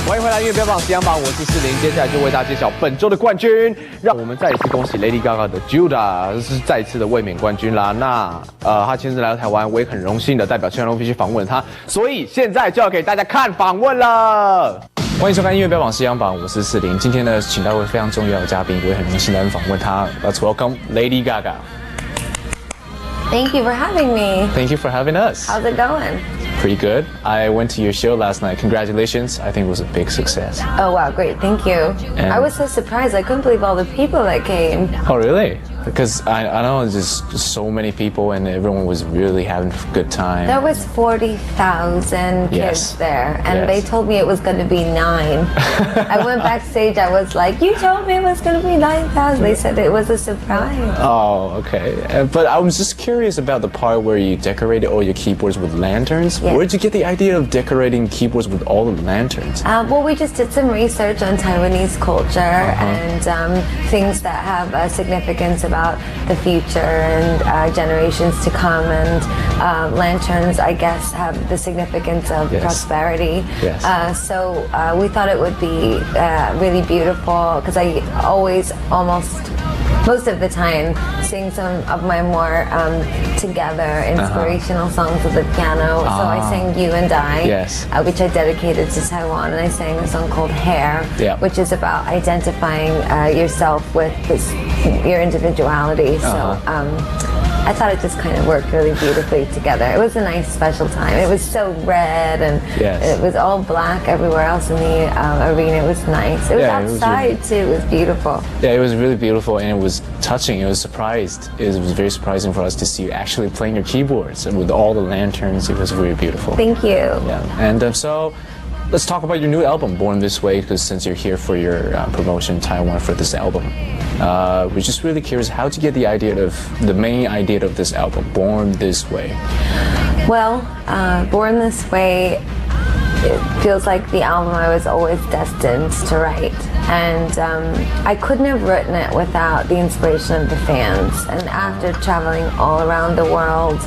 欢迎回来音乐飙榜实际榜，我是4零，接下来就为大家揭晓本周的冠军。让我们再一次恭喜 Lady Gaga 的 Judah 是再次的卫冕冠军啦。那她亲自来到台湾，我也很荣幸的代表千龙必须访问她，所以现在就要给大家看访问了。欢迎收看音乐飙榜实际榜，我是4零。今天呢，请到一位非常重要的嘉宾，我也很荣幸的访问她。Let's welcome Lady Gaga. Thank you for having me. Thank you for having us. How's it going? Pretty good. I went to your show last night. Congratulations. I think it was a big success. Oh, wow, great. Thank you. And I was so surprised. I couldn't believe all the people that came. Oh, really? Because I know there's just so many people and everyone was really having a good time. There was 40,000 kids there, and they told me it was going to be 9. I went backstage. I was like, you told me it was going to be 9,000. They said it was a surprise. Oh, okay. But I was just curious about the part where you decorated all your keyboards with lanterns. Yeah. Where did you get the idea of decorating keyboards with all the lanterns? Well, we just did some research on Taiwanese culture and things that have significance about the future and generations to come, and lanterns, I guess, have the significance of prosperity. Yes. So we thought it would be really beautiful, because I always most of the time sing some of my more together inspirational songs with the piano. So I sang You and I, which I dedicated to Taiwan, and I sang a song called Hair, which is about identifying yourself with your individuality. So I thought it just kind of worked really beautifully together. It was a nice special time. It was so red, and it was all black everywhere else in the arena. It was nice. It was outside too. It was beautiful. Yeah, it was really beautiful, and it was touching. It was very surprising for us to see you actually playing your keyboards and with all the lanterns. It was really beautiful. Thank you. Yeah, and so let's talk about your new album, Born This Way, because since you're here for your promotion in Taiwan for this album, we're just really curious how to get the main idea of this album, Born This Way. Well, Born This Way, it feels like the album I was always destined to write, and I couldn't have written it without the inspiration of the fans. And after traveling all around the world,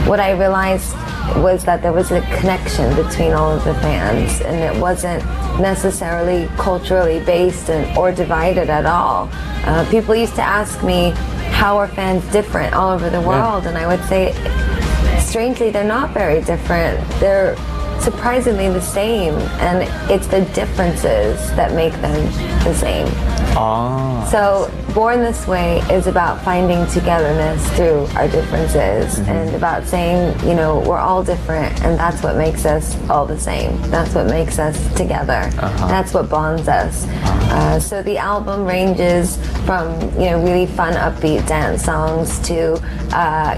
what I realized was that there was a connection between all of the fans, and it wasn't necessarily culturally based or divided at all. People used to ask me, how are fans different all over the world? And I would say, strangely, they're not very different. They're surprisingly the same, and it's the differences that make them the same. So Born This Way is about finding togetherness through our differences, and about saying, you know, we're all different, and that's what makes us all the same. That's what makes us together. That's what bonds us. So the album ranges from, you know, really fun upbeat dance songs to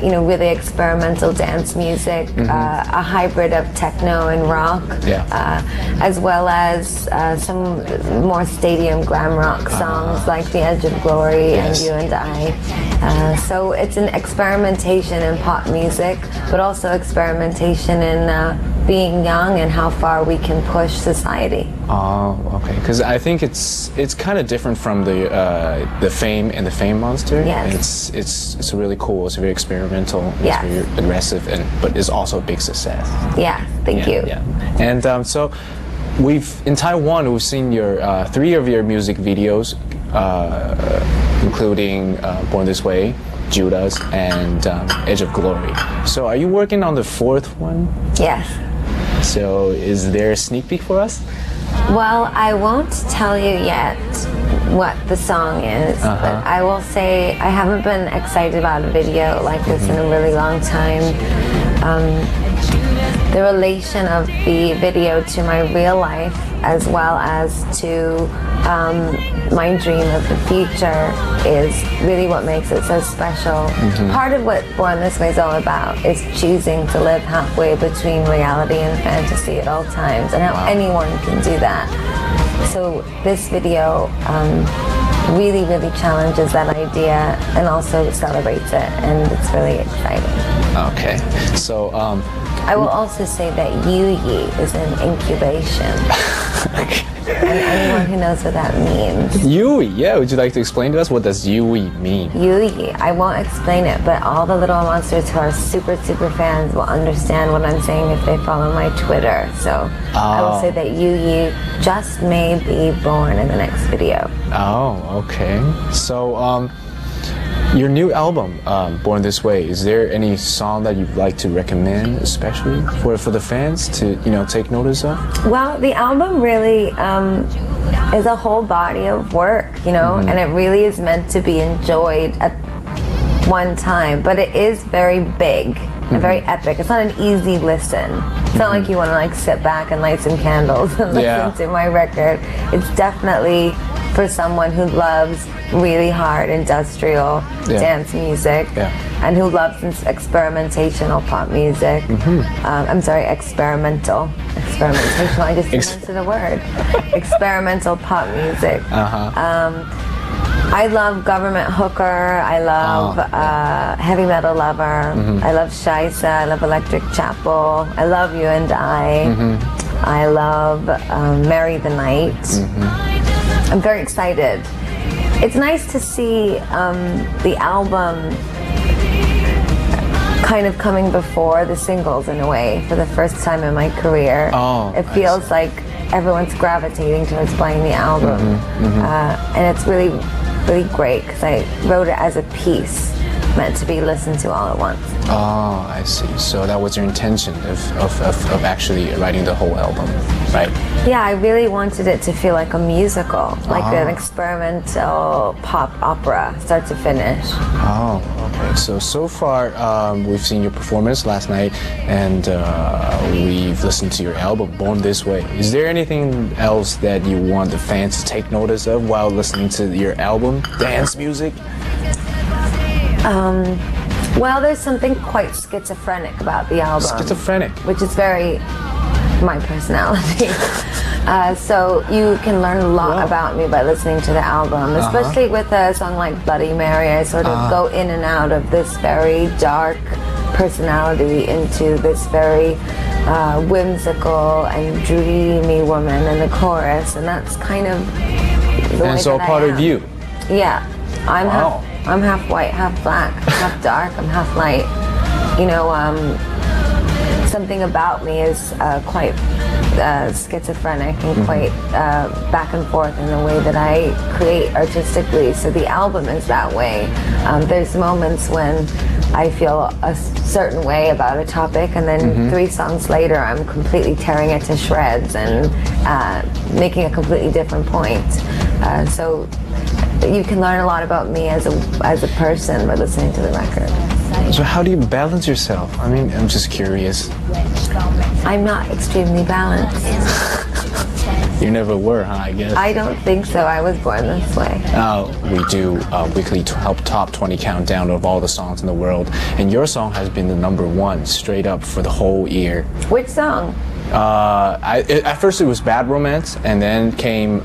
you know, really experimental dance music, a hybrid of techno and rock, as well as some more stadium glam rock songs like The Edge of Glory and You and I. So it's an experimentation in pop music, but also experimentation in being young and how far we can push society. Oh, okay. Because I think it's kind of different from the Fame and the Fame Monster. Yes. It's really cool. It's very experimental. Yes. It's very aggressive, but it's also a big success. Yeah. Thank you. Yeah. And so in Taiwan we've seen your 3 of your music videos, including Born This Way, Judah's, and Edge of Glory. So are you working on the 4th one? Yes. So is there a sneak peek for us? Well, I won't tell you yet what the song is, but I will say I haven't been excited about a video like this in a really long time. The relation of the video to my real life, as well as to my dream of the future, is really what makes it so special. Part of what Born This Way is all about is choosing to live halfway between reality and fantasy at all times, and how anyone can do that. So this video really challenges that idea and also celebrates it, and it's really exciting. Okay, so I will also say that Yuyi is in incubation. And anyone who knows what that means. Yui, yeah. Would you like to explain to us what does Yui mean? Yuyi, I won't explain it, but all the little monsters who are super fans will understand what I'm saying if they follow my Twitter. So I will say that Yuyi just may be born in the next video. Oh, okay. So, your new album, Born This Way, is there any song that you'd like to recommend, especially for the fans to, take notice of? Well, the album really is a whole body of work, and it really is meant to be enjoyed at one time, but it is very big and very epic. It's not an easy listen. It's not like you want to sit back and light some candles and listen to my record. It's definitely for someone who loves really hard industrial dance music and who loves experimental pop music. I'm sorry, experimental. I just invented a word. Experimental pop music. I love Government Hooker. I love Heavy Metal Lover. I love Scheisse. I love Electric Chapel. I love You and I love Marry the Night. I'm very excited. It's nice to see the album kind of coming before the singles in a way for the first time in my career. It feels like everyone's gravitating towards playing the album. And it's really great because I wrote it as a piece meant to be listened to all at once. Oh, I see. So that was your intention of actually writing the whole album, right? Yeah, I really wanted it to feel like a musical, like an experimental pop opera, start to finish. Oh, okay. So far, we've seen your performance last night, and we've listened to your album, Born This Way. Is there anything else that you want the fans to take notice of while listening to your album, dance music? Well, there's something quite schizophrenic about the album. Schizophrenic? Which is very my personality. So you can learn a lot about me by listening to the album, especially with a song like Bloody Mary. I sort of go in and out of this very dark personality into this very whimsical and dreamy woman in the chorus, and that's kind of the way so that part I am. of you? Yeah. I'm half white, half black, half dark, I'm half light. Something about me is quite schizophrenic and quite back and forth in the way that I create artistically. So the album is that way. There's moments when I feel a certain way about a topic, and then 3 songs later I'm completely tearing it to shreds and making a completely different point. So you can learn a lot about me as a person by listening to the record. So how do you balance yourself? I mean, I'm just curious. I'm not extremely balanced. You never were, huh, I guess? I don't think so. I was born this way. We do a weekly top 20 countdown of all the songs in the world, and your song has been the #1 straight up for the whole year. Which song? At first it was Bad Romance, and then came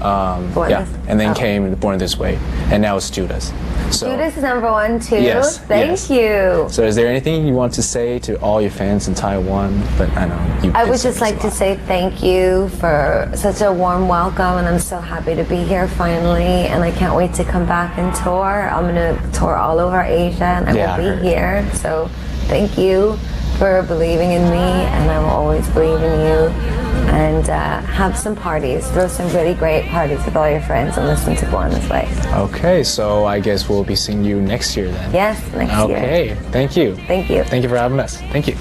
came Born This Way, and now it's Judas. So, Judas is #1 too. Yes. Thank you. So is there anything you want to say to all your fans in Taiwan? But I know I would just like to say thank you for such a warm welcome, and I'm so happy to be here finally, and I can't wait to come back and tour. I'm going to tour all over Asia, and I will be here. So thank you for believing in me, and I will always believe in you. And have some parties, throw some really great parties with all your friends, and listen to Born This Way. Okay, so I guess we'll be seeing you next year then. Yes, next year. Okay, thank you. Thank you. Thank you for having us. Thank you.